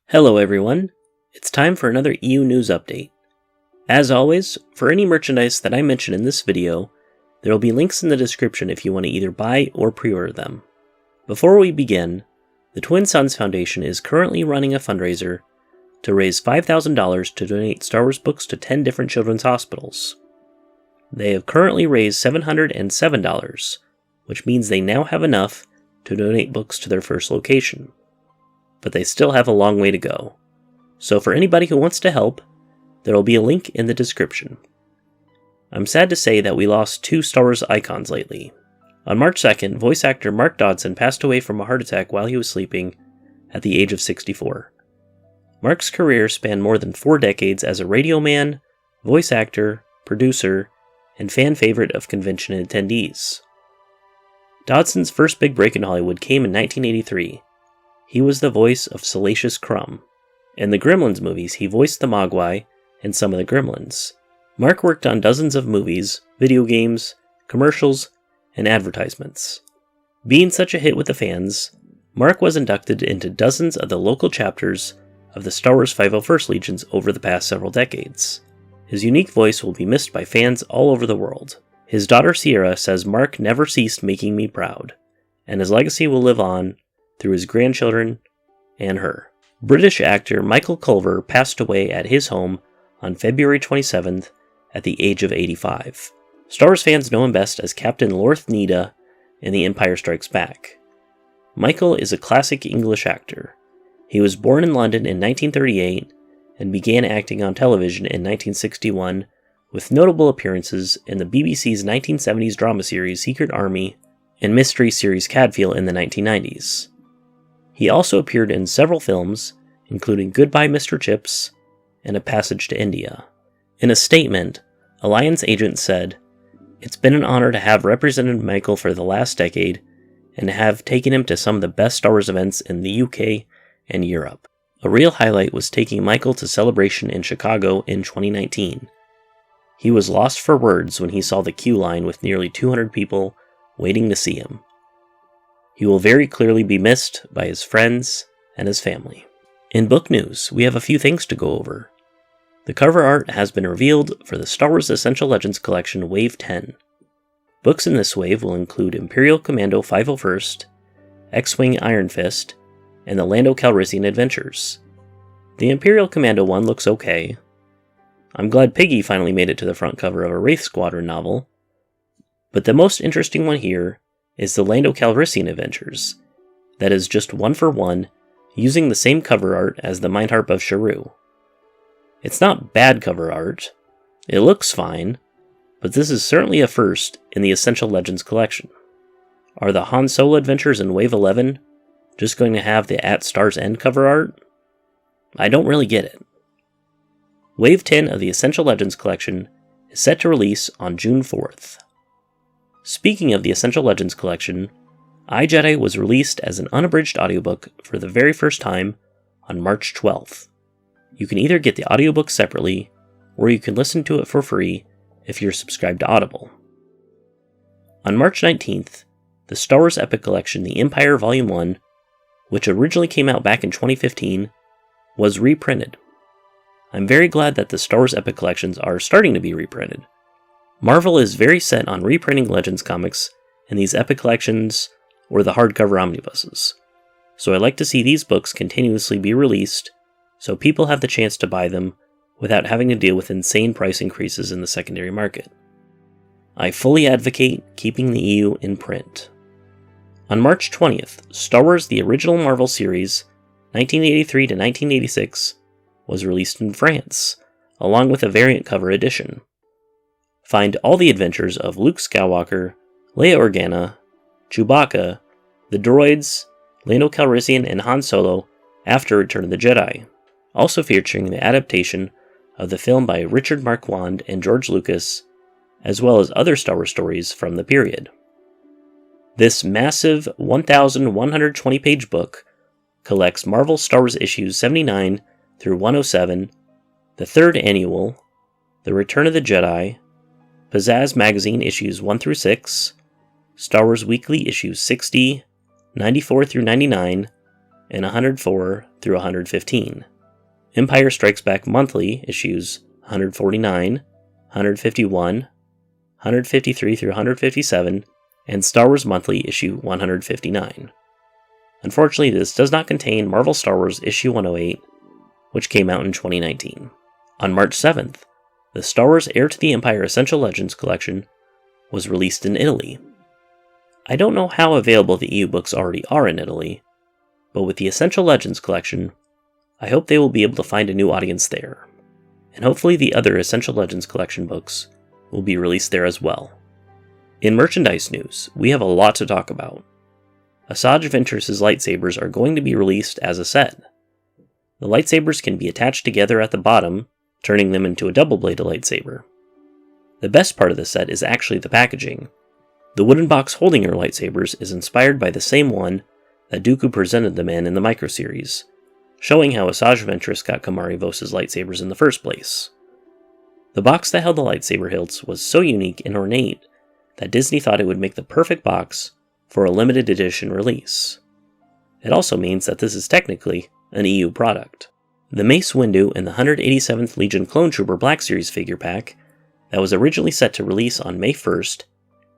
Hello everyone, it's time for another EU News Update. As always, for any merchandise that I mention in this video, there will be links in the description if you want to either buy or pre-order them. Before we begin, the Twin Suns Foundation is currently running a fundraiser to raise $5,000 to donate Star Wars books to 10 different children's hospitals. They have currently raised $707, which means they now have enough to donate books to their first location. But they still have a long way to go. So for anybody who wants to help, there will be a link in the description. I'm sad to say that we lost two Star Wars icons lately. On March 2nd, voice actor Mark Dodson passed away from a heart attack while he was sleeping at the age of 64. Mark's career spanned more than 4 decades as a radio man, voice actor, producer, and fan favorite of convention attendees. Dodson's first big break in Hollywood came in 1983. He was the voice of Salacious Crumb. In the Gremlins movies, he voiced the Mogwai and some of the Gremlins. Mark worked on dozens of movies, video games, commercials, and advertisements. Being such a hit with the fans, Mark was inducted into dozens of the local chapters of the Star Wars 501st Legions over the past several decades. His unique voice will be missed by fans all over the world. His daughter Sierra says Mark never ceased making me proud, and his legacy will live on through his grandchildren and her. British actor Michael Culver passed away at his home on February 27th at the age of 85. Star Wars fans know him best as Captain Lorth Nida in The Empire Strikes Back. Michael is a classic English actor. He was born in London in 1938 and began acting on television in 1961 with notable appearances in the BBC's 1970s drama series Secret Army and mystery series Cadfiel in the 1990s. He also appeared in several films, including Goodbye Mr. Chips and A Passage to India. In a statement, Alliance agent said, "It's been an honor to have represented Michael for the last decade and have taken him to some of the best Star Wars events in the UK and Europe." A real highlight was taking Michael to Celebration in Chicago in 2019. He was lost for words when he saw the queue line with nearly 200 people waiting to see him. He will very clearly be missed by his friends and his family. In book news, we have a few things to go over. The cover art has been revealed for the Star Wars Essential Legends Collection Wave 10. Books in this wave will include Imperial Commando 501st, X-Wing Iron Fist, and the Lando Calrissian Adventures. The Imperial Commando one looks okay. I'm glad Piggy finally made it to the front cover of a Wraith Squadron novel. But the most interesting one here is the Lando Calrissian Adventures. That is just 1-for-1, using the same cover art as the Mind Harp of Sharu. It's not bad cover art. It looks fine, but this is certainly a first in the Essential Legends collection. Are the Han Solo Adventures in Wave 11 just going to have the At Star's End cover art? I don't really get it. Wave 10 of the Essential Legends collection is set to release on June 4th. Speaking of the Essential Legends collection, Jedi was released as an unabridged audiobook for the very first time on March 12th. You can either get the audiobook separately, or you can listen to it for free if you're subscribed to Audible. On March 19th, the Star Wars Epic Collection The Empire Volume 1, which originally came out back in 2015, was reprinted. I'm very glad that the Star Wars Epic Collections are starting to be reprinted. Marvel is very set on reprinting Legends comics in these Epic Collections or the hardcover omnibuses, so I'd like to see these books continuously be released so people have the chance to buy them without having to deal with insane price increases in the secondary market. I fully advocate keeping the EU in print. On March 20th, Star Wars The Original Marvel Series, 1983 to 1986, was released in France, along with a variant cover edition. Find all the adventures of Luke Skywalker, Leia Organa, Chewbacca, the droids, Lando Calrissian, and Han Solo after Return of the Jedi, also featuring the adaptation of the film by Richard Marquand and George Lucas, as well as other Star Wars stories from the period. This massive 1,120-page book collects Marvel Star Wars issues 79 through 107, the third annual, The Return of the Jedi, Pizzazz Magazine issues 1 through 6, Star Wars Weekly issues 60, 94 through 99, and 104 through 115. Empire Strikes Back Monthly issues 149, 151, 153 through 157, and Star Wars Monthly issue 159. Unfortunately, this does not contain Marvel Star Wars issue 108, which came out in 2019. On March 7th, the Star Wars Heir to the Empire Essential Legends collection was released in Italy. I don't know how available the EU books already are in Italy, but with the Essential Legends collection, I hope they will be able to find a new audience there, and hopefully the other Essential Legends collection books will be released there as well. In merchandise news, we have a lot to talk about. Asajj Ventress' lightsabers are going to be released as a set. The lightsabers can be attached together at the bottom, turning them into a double-bladed lightsaber. The best part of the set is actually the packaging. The wooden box holding her lightsabers is inspired by the same one that Dooku presented them in the micro-series, showing how Asajj Ventress got Kamari Vos's lightsabers in the first place. The box that held the lightsaber hilts was so unique and ornate that Disney thought it would make the perfect box for a limited edition release. It also means that this is technically an EU product. The Mace Windu and the 187th Legion Clone Trooper Black Series figure pack that was originally set to release on May 1st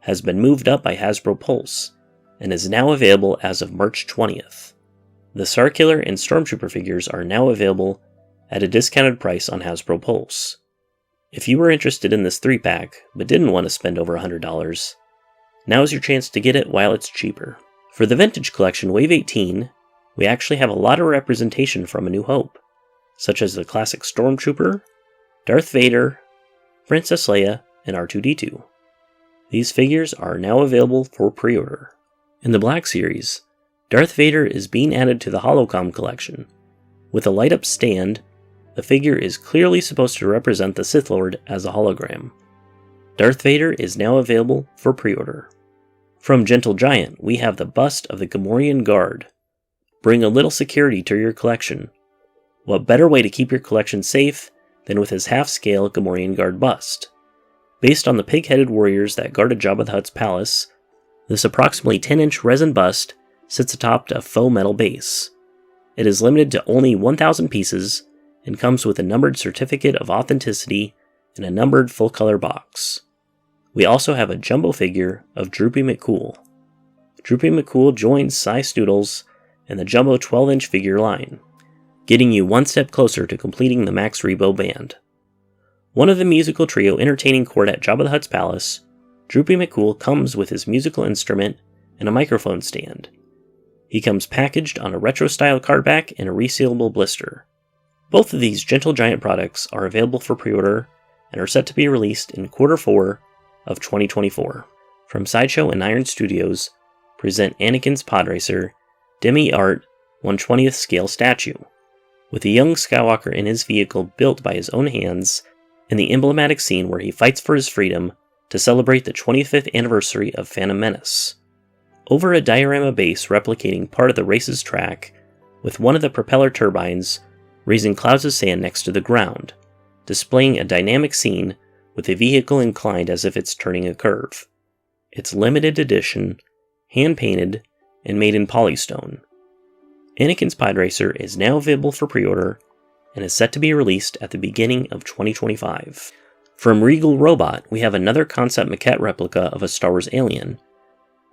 has been moved up by Hasbro Pulse and is now available as of March 20th. The Starkiller and Stormtrooper figures are now available at a discounted price on Hasbro Pulse. If you were interested in this 3-pack but didn't want to spend over $100, now's your chance to get it while it's cheaper. For the Vintage Collection Wave 18, we actually have a lot of representation from A New Hope, such as the classic Stormtrooper, Darth Vader, Princess Leia, and R2-D2. These figures are now available for pre-order. In the Black Series, Darth Vader is being added to the Holocom collection. With a light-up stand, the figure is clearly supposed to represent the Sith Lord as a hologram. Darth Vader is now available for pre-order. From Gentle Giant, we have the bust of the Gamorrean Guard. Bring a little security to your collection. What better way to keep your collection safe than with his half-scale Gamorrean Guard bust? Based on the pig-headed warriors that guarded Jabba the Hutt's palace, this approximately 10-inch resin bust sits atop a faux metal base. It is limited to only 1,000 pieces and comes with a numbered certificate of authenticity and a numbered full-color box. We also have a jumbo figure of Droopy McCool. Droopy McCool joins Cy Stoodles and the jumbo 12-inch figure line, getting you one step closer to completing the Max Rebo band. One of the musical trio entertaining court at Jabba the Hutt's palace, Droopy McCool comes with his musical instrument and a microphone stand. He comes packaged on a retro-style cardback and a resealable blister. Both of these Gentle Giant products are available for pre-order and are set to be released in Q4 of 2024. From Sideshow and Iron Studios, present Anakin's Podracer Demi-Art 1/20th scale statue, with a young Skywalker in his vehicle built by his own hands, and the emblematic scene where he fights for his freedom to celebrate the 25th anniversary of Phantom Menace. Over a diorama base replicating part of the race's track, with one of the propeller turbines raising clouds of sand next to the ground, displaying a dynamic scene with the vehicle inclined as if it's turning a curve. It's limited edition, hand-painted, and made in polystone. Anakin's Podracer is now available for pre-order and is set to be released at the beginning of 2025. From Regal Robot, we have another concept maquette replica of a Star Wars alien.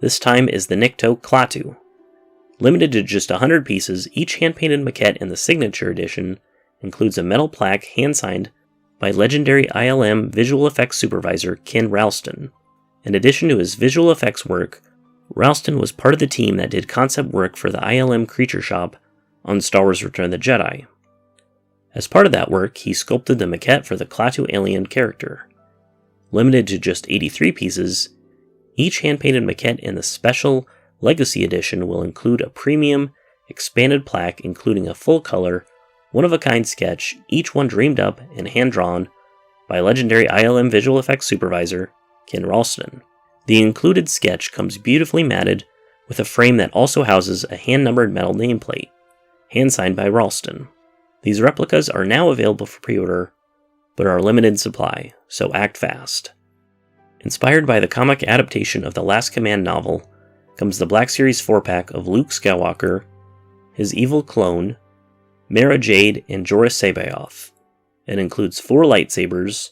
This time is the Nikto Klaatu. Limited to just 100 pieces, each hand-painted maquette in the Signature Edition includes a metal plaque hand-signed by legendary ILM visual effects supervisor Ken Ralston. In addition to his visual effects work, Ralston was part of the team that did concept work for the ILM Creature Shop on Star Wars Return of the Jedi. As part of that work, he sculpted the maquette for the Klaatu alien character. Limited to just 83 pieces, each hand-painted maquette in the special Legacy Edition will include a premium, expanded plaque including a full-color, one-of-a-kind sketch, each one dreamed up and hand-drawn by legendary ILM visual effects supervisor Ken Ralston. The included sketch comes beautifully matted with a frame that also houses a hand-numbered metal nameplate, hand-signed by Ralston. These replicas are now available for pre-order, but are limited supply, so act fast. Inspired by the comic adaptation of the Last Command novel, comes the Black Series 4-pack of Luke Skywalker, his evil clone, Mara Jade, and Joruus C'baoth. It includes 4 lightsabers,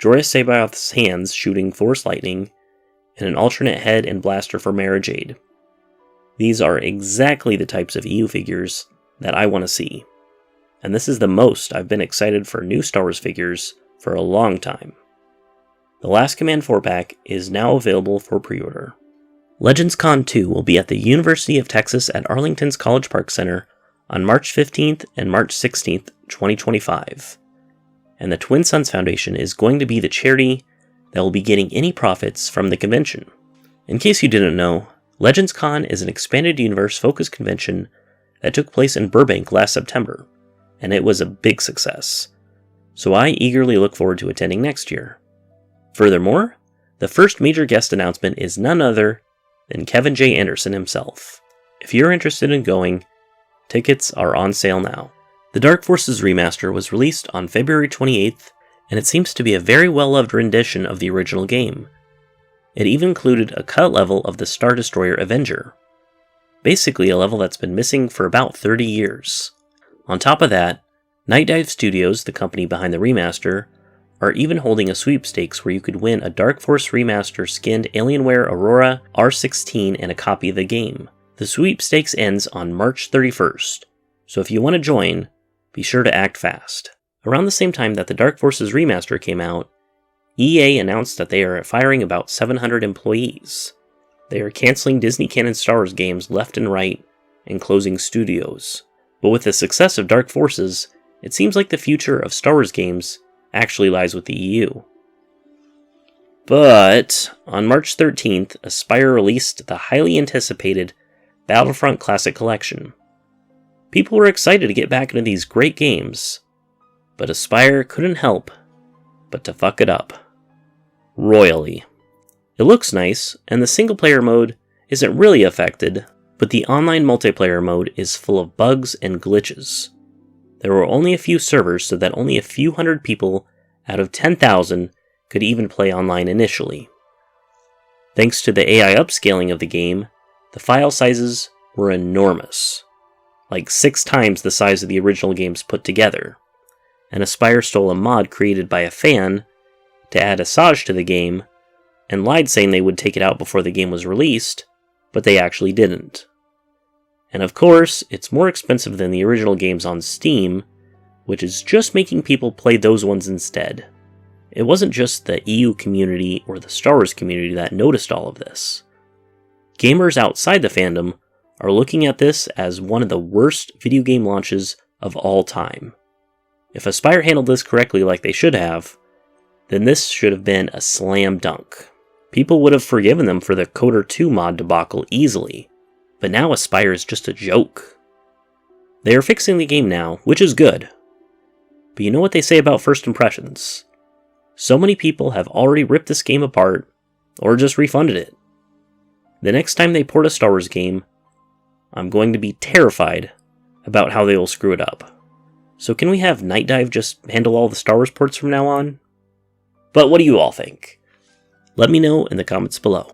Joruus C'baoth's hands shooting force lightning, and an alternate head and blaster for Mara Jade. These are exactly the types of EU figures that I want to see, and this is the most I've been excited for new Star Wars figures for a long time. The last Command 4-pack is now available for pre-order. Legendscon 2 will be at the University of Texas at Arlington's College Park Center on March 15th and March 16th, 2025. And the Twin Suns Foundation is going to be the charity that will be getting any profits from the convention. In case you didn't know, Legendscon is an expanded universe focused convention that took place in Burbank last September, and it was a big success. So I eagerly look forward to attending next year. Furthermore, the first major guest announcement is none other than Kevin J. Anderson himself. If you're interested in going, tickets are on sale now. The Dark Forces remaster was released on February 28th, and it seems to be a very well-loved rendition of the original game. It even included a cut level of the Star Destroyer Avenger, basically a level that's been missing for about 30 years. On top of that, Night Dive Studios, the company behind the remaster, are even holding a sweepstakes where you could win a Dark Force Remaster skinned Alienware Aurora R16 and a copy of the game. The sweepstakes ends on March 31st, so if you want to join, be sure to act fast. Around the same time that the Dark Forces Remaster came out, EA announced that they are firing about 700 employees. They are canceling Disney Canon Star Wars games left and right and closing studios. But with the success of Dark Forces, it seems like the future of Star Wars games actually lies with the EU. But on March 13th, Aspyr released the highly anticipated Battlefront Classic Collection. People were excited to get back into these great games, but Aspyr couldn't help but to fuck it up. Royally. It looks nice, and the single-player mode isn't really affected, but the online multiplayer mode is full of bugs and glitches. There were only a few servers, so that only a few hundred people out of 10,000 could even play online initially. Thanks to the AI upscaling of the game, the file sizes were enormous, like 6 times the size of the original games put together, and Aspyr stole a mod created by a fan to add Asajj to the game, and lied saying they would take it out before the game was released, but they actually didn't. And of course, it's more expensive than the original games on Steam, which is just making people play those ones instead. It wasn't just the EU community or the Star Wars community that noticed all of this. Gamers outside the fandom are looking at this as one of the worst video game launches of all time. If Aspyr handled this correctly like they should have, then this should have been a slam dunk. People would have forgiven them for the Coder 2 mod debacle easily, but now Aspyr is just a joke. They are fixing the game now, which is good. But you know what they say about first impressions? So many people have already ripped this game apart, or just refunded it. The next time they port a Star Wars game, I'm going to be terrified about how they will screw it up. So can we have Night Dive just handle all the Star Wars ports from now on? But what do you all think? Let me know in the comments below.